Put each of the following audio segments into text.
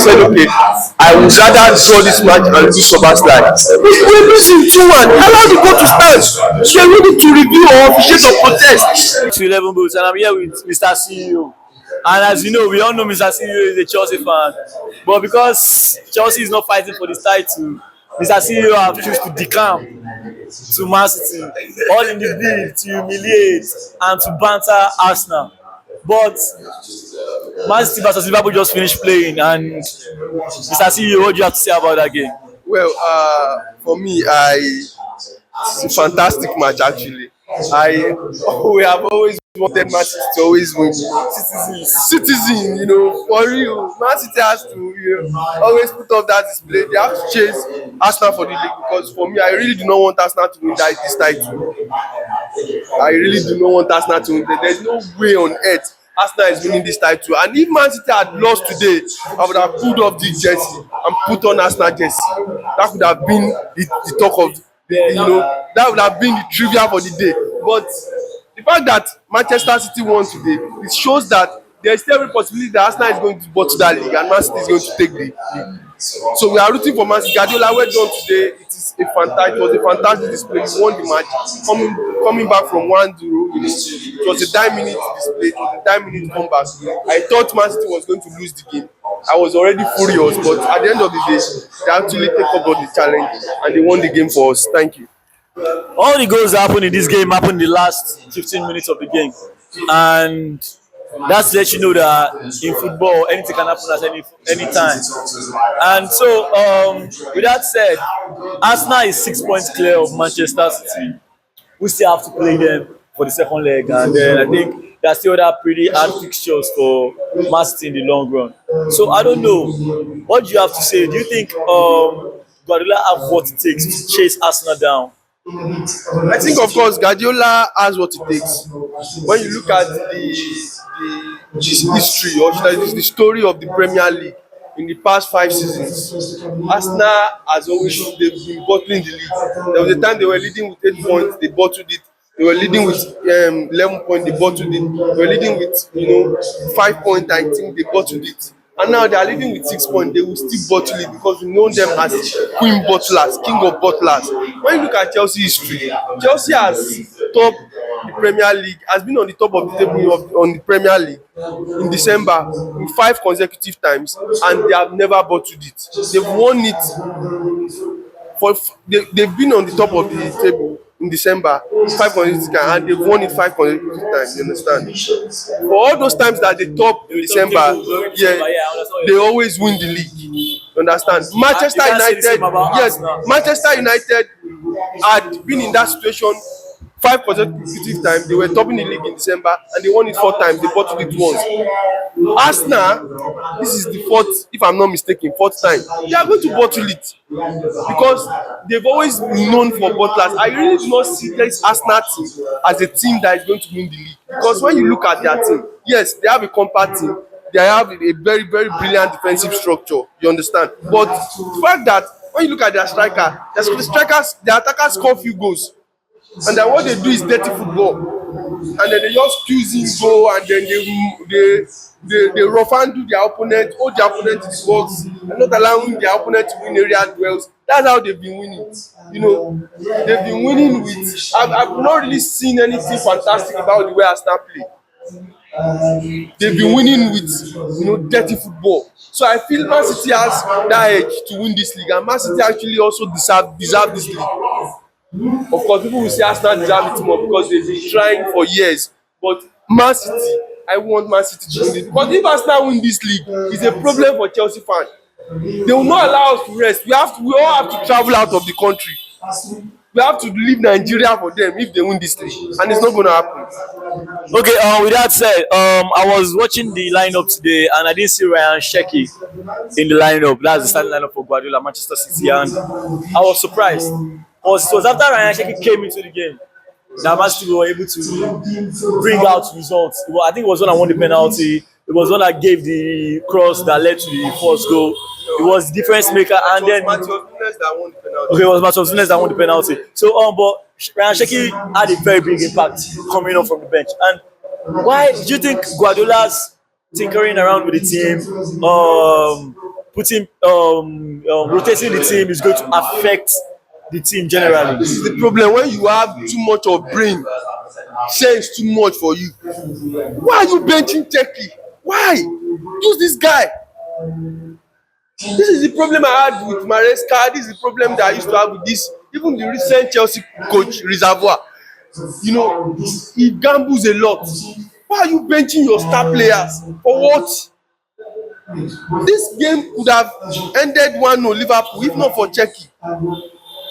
said, okay, I would rather draw this match and lose for backslide. We're losing 2-1. Allow the goal to stand. So we need to review or officiate or protest. To 11 boots, and I'm here with Mr. CEO. And as you know, we all know Mr. CEO is a Chelsea fan. But because Chelsea is not fighting for this title, Mr. CEO have chosen to decamp to Man City, all in the bid to humiliate and to banter Arsenal. But Man City versus Liverpool just finished playing, and Mr. CEO, what do you have to say about that game? Well, for me, it's a fantastic match actually. We have always wanted Man City to always win. Citizen, for real. Man City has to, always put up that display. They have to chase Arsenal for the league because for me, I really do not want Arsenal to win this title. I really do not want Arsenal to win. There's no way on earth Arsenal is winning this title. And if Man City had lost today, I would have pulled off this jersey and put on Arsenal jersey. That would have been the talk of that would have been the trivia for the day. But the fact that Manchester City won today, it shows that there is still every possibility that Arsenal is going to bottle that league and Man City is going to take the league. So we are rooting for Man City. Guardiola, well done today. It was a fantastic display. We won the match. Coming back from 1-0, it was a 9-minute display. It was a 9-minute comeback. I thought Man City was going to lose the game. I was already furious, but at the end of the day, they actually take up on the challenge and they won the game for us. Thank you. All the goals that happened in this game happened in the last 15 minutes of the game, and that's to let you know that in football anything can happen at any time. And so, with that said, Arsenal is 6 points clear of Manchester City. We still have to play them for the second leg, and then I think there are still other pretty hard fixtures for Man City in the long run. So I don't know. What do you have to say? Do you think Guardiola have what it takes to chase Arsenal down? I think, of course, Guardiola has what it takes. When you look at the history, or should I say the story of the Premier League in the past 5 seasons, Arsenal has always been bottling the league. There was a time they were leading with 8 points, they bottled it. They were leading with 11 points, they bottled it. They were leading with 5 points, I think they bottled it. And now they are leading with 6 points. They will still bottle it because we know them as queen bottlers, king of bottlers. When you look at Chelsea history, Chelsea has topped the Premier League, has been on the top of the table on the Premier League in December 5 consecutive times, and they have never bottled it. They've won it they've been on the top of the table in December 5 consecutive times, and they've won it 5 consecutive times. You understand? For all those times that they top in December, they always win the league. You understand? Manchester United had been in that situation 5 consecutive times. They were topping the league in December and they won it 4 times. They bottled it once. Arsenal, this is the 4th, if I'm not mistaken, 4th time. They are going to bottle it because they've always been known for bottlers. I really do not see this Arsenal team as a team that is going to win the league, because when you look at their team, yes, they have a compact team. They have a very, very brilliant defensive structure. You understand? But the fact that when you look at their their attackers score few goals, and then what they do is dirty football, and then they just squeeze in goal, and then they rough handle their opponent, hold their opponent to the box, and not allowing their opponent to win area duels. That's how they've been winning. They've been winning with. I've not really seen anything fantastic about the way Arsenal play. They've been winning with dirty football. So I feel Man City has that edge to win this league, and Man City actually also deserve this league. Of course, people will say Arsenal deserve it more because they've been trying for years. But Man City, I want Man City to win it. Because if Arsenal win this league, it's a problem for Chelsea fans. They will not allow us to rest. We all have to travel out of the country. We have to leave Nigeria for them if they win this league, and it's not going to happen. Okay, with that said, I was watching the lineup today, and I didn't see Ryan Cherki in the lineup. That's the starting lineup for Guardiola, Manchester City, and I was surprised. It was after Ryan Cherki came into the game that Man City were able to bring out results. I think it was when I won the penalty. It was when I gave the cross that led to the first goal. It was the difference maker, and then It was Matheus Nunes that won the penalty. So, but Ryan Cherki had a very big impact coming up from the bench. And why do you think Guardiola's tinkering around with the team putting rotating the team is going to affect the team generally. This is the problem when you have too much of brain. Sense too much for you. Why are you benching Cherki? Why? Use this guy. This is the problem I had with Maresca. This is the problem that I used to have with this. Even the recent Chelsea coach Reservoir. You know, he gambles a lot. Why are you benching your star players? For what? This game could have ended 1-0 Liverpool if not for Cherki.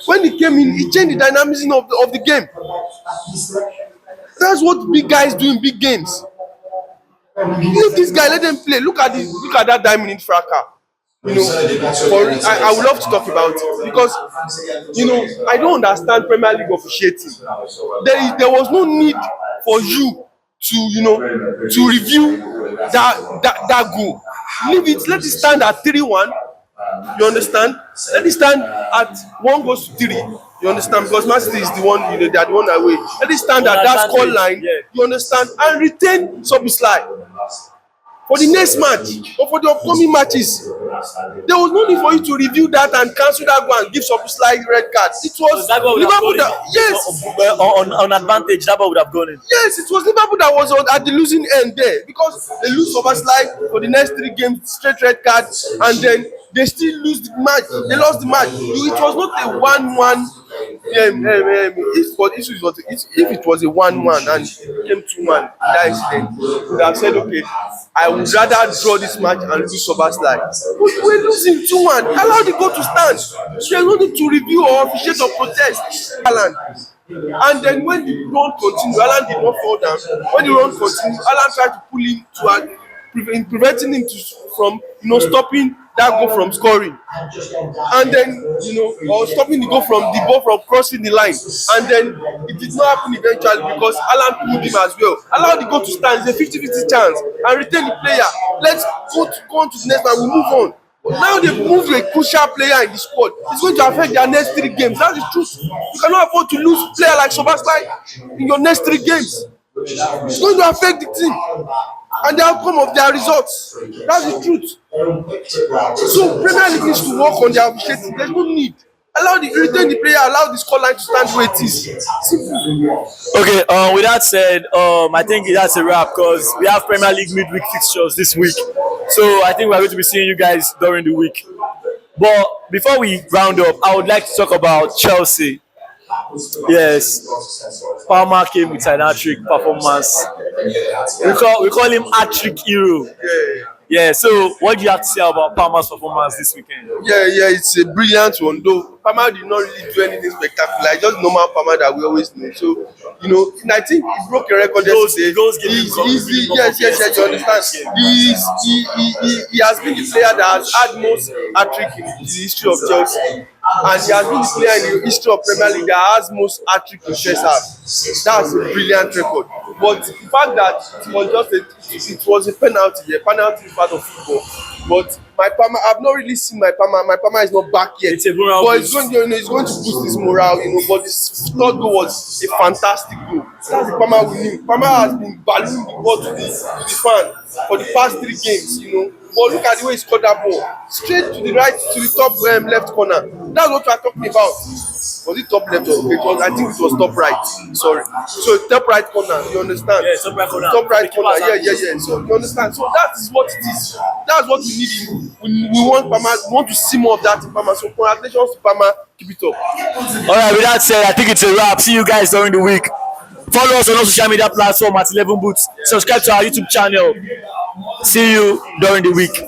When he came in, he changed the dynamism of the game. That's what big guys do in big games. Leave this guy, let them play. Look at that diamond fracas. You know, I would love to talk about it because I don't understand Premier League officiating. There was no need for you to review that goal. Leave it. Let it stand at 3-1. You understand? Let it stand at 1-3. You understand? Because mancity is the one, they are the one away. Let it stand at that score line. You understand? And retain Szoboszlai for the next match or for the upcoming matches. There was no need for you to review that and cancel that one and give Szoboszlai red card. It was Liverpool that, yes, on advantage, that would have gone in. Yes, it was Liverpool that was at the losing end there because they lose Szoboszlai for the next 3 games, straight red card, and then they still lose the match. They lost the match. It was not a 1-1. If it was a 1-1 and it became 2-1, that incident, they have said, okay, I would rather draw this match and lose Szoboszlai. But we're losing 2-1. Allow the goal to stand. So there's no need to review or officiate or protest. And then when the run continued, Alan did not fall down. When the run continued, Alan tried to pull him to preventing him from stopping that goal from scoring, and then or stopping the ball from crossing the line, and then it did not happen eventually because Alan pulled him as well. Allow the goal to stand. It's a 50-50 chance and retain the player. Let's go on to the next one. We move on. But now they've moved a crucial player in the squad. It's going to affect their next 3 games. That's the truth. You cannot afford to lose a player like Szoboszlai in your next 3 games. It's going to affect the team and the outcome of their results. That's the truth. So Premier League needs to work on their officiating. There's no need. Retain the player, allow the scoreline to stand where it is. Simple. Okay, with that said, I think that's a wrap because we have Premier League midweek fixtures this week. So I think we're going to be seeing you guys during the week. But before we round up, I would like to talk about Chelsea. Yes, Palmer came with an hat-trick performance. We call him hat-trick hero. Yeah, so what do you have to say about Palmer's performance this weekend? Yeah, it's a brilliant one. Though Palmer did not really do anything spectacular. Just normal Palmer that we always know. So, I think he broke a record yesterday. Yes, you understand. He has been the player that has had most hat-trick in the history of Chelsea. And he has been the player in the history of Premier League that has most hat-trick in first half. That's a brilliant record. But the fact that it was a penalty. A penalty is part of football. But my Palmer, I've not really seen my Palmer. My Palmer is not back yet. It's a moral but it's going to boost his morale, But this third goal was a fantastic goal. That's the Palmer we need. Palmer has been ballooning the ball to the fan for the past 3 games, But look at the way he scored that ball. Straight to the right, to the top left corner. That's what we are talking about. Was it top left or I think it was top right. Sorry. So top right corner, you understand? Yeah, top right corner. Top right corner, yeah. So you understand? So that is what it is. That's what we need. We want Palmer. We want to see more of that in Palmer. So congratulations to Palmer. Keep it up. Alright, with that said, I think it's a wrap. See you guys during the week. Follow us on all social media platforms at 11 Boots. Subscribe to our YouTube channel. See you during the week.